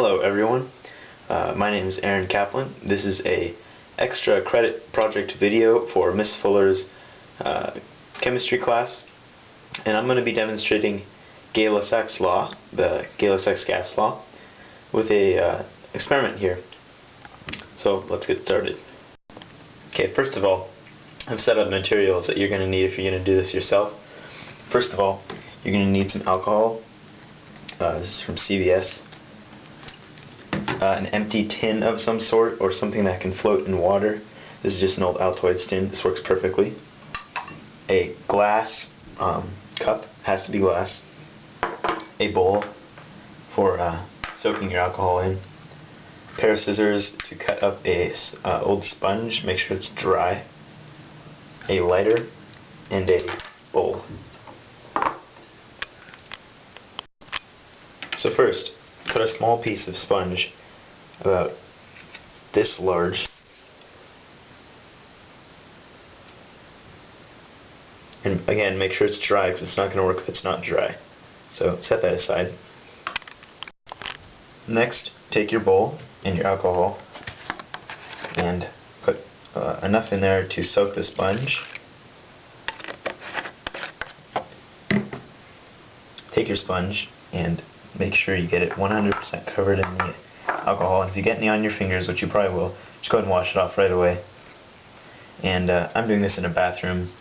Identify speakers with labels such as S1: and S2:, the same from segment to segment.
S1: Hello everyone, my name is Aaron Kaplan. This is a extra credit project video for Miss Fuller's chemistry class, and I'm going to be demonstrating Gay-Lussac's law, the Gay-Lussac's gas law, with a experiment here. So let's get started. Okay, first of all, I've set up materials that you're going to need if you're going to do this yourself. First of all, you're going to need some alcohol. This is from CVS. An empty tin of some sort, or something that can float in water. This is just an old Altoids tin. This works perfectly. A glass cup, has to be glass. A bowl for soaking your alcohol in. A pair of scissors to cut up a old sponge, make sure it's dry. A lighter and a bowl. So first, put a small piece of sponge about this large and again make sure it's dry, because it's not going to work if it's not dry. So set that aside. Next, take your bowl and your alcohol and put enough in there to soak the sponge. Take your sponge and make sure you get it 100% covered in the alcohol, and if you get any on your fingers, which you probably will, just go ahead and wash it off right away. And I'm doing this in a bathroom.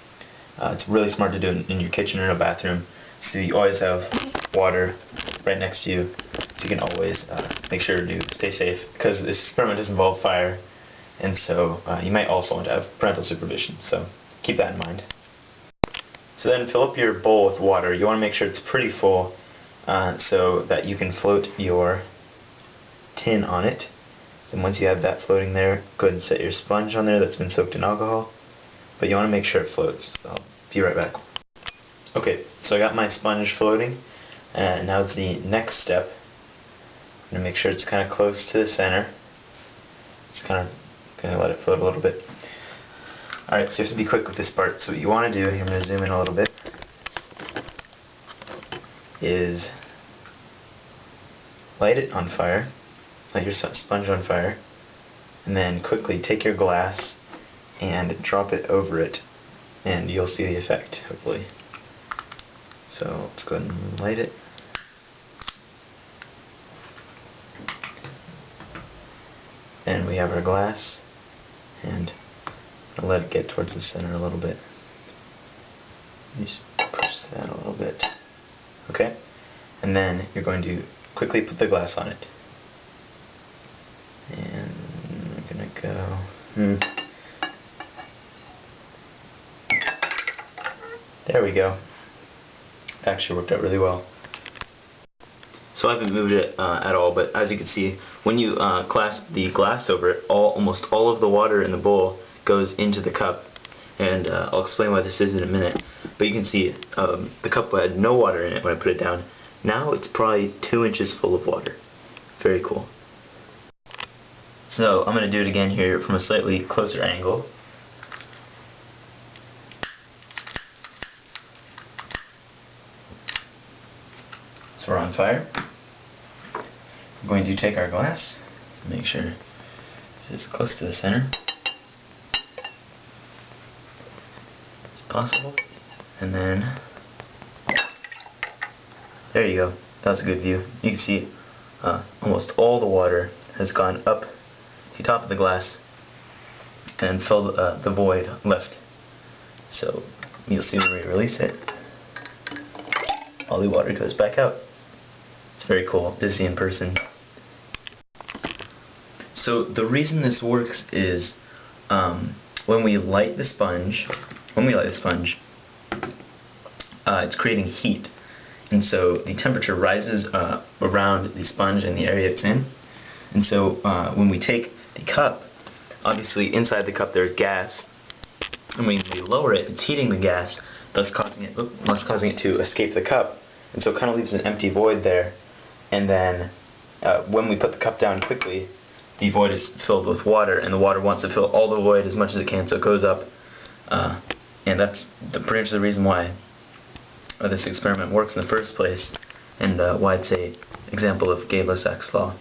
S1: It's really smart to do it in your kitchen or in a bathroom, so you always have water right next to you, so you can always make sure to stay safe, because this experiment does involve fire, and so you might also want to have parental supervision, so keep that in mind. So then fill up your bowl with water. You want to make sure it's pretty full, so that you can float your tin on it. And once you have that floating there, go ahead and set your sponge on there that's been soaked in alcohol, but you want to make sure it floats. So I'll be right back. Okay, so I got my sponge floating, and now the next step, I'm going to make sure it's kind of close to the center. Just kind of going to let it float a little bit. Alright, so you have to be quick with this part. So what you want to do, here I'm going to zoom in a little bit, is light it on fire, light your sponge on fire, and then quickly take your glass and drop it over it, and you'll see the effect, hopefully. So let's go ahead and light it. And we have our glass, and I'll let it get towards the center a little bit. Just push that a little bit. Okay? And then you're going to quickly put the glass on it. And we're going to go... There we go. It actually worked out really well. So I haven't moved it at all, but as you can see, when you clasp the glass over it, almost all of the water in the bowl goes into the cup. And I'll explain why this is in a minute. But you can see the cup had no water in it when I put it down. Now it's probably 2 inches full of water. Very cool. So I'm going to do it again here from a slightly closer angle. So we're on fire. We're going to take our glass, make sure this is close to the center as possible, and then there you go. That was a good view. You can see almost all the water has gone up to the top of the glass and filled the void left. So you'll see when we release it, all the water goes back out. It's very cool to see in person. So the reason this works is when we light the sponge, it's creating heat. And so the temperature rises around the sponge and the area it's in. And so when we take the cup, obviously inside the cup there's gas, and when we lower it, it's heating the gas, thus causing it to escape the cup. And so it kind of leaves an empty void there. And then when we put the cup down quickly, the void is filled with water, and the water wants to fill all the void as much as it can, so it goes up. And that's pretty much the reason why this experiment works in the first place, and why it's an example of Gay-Lussac's law.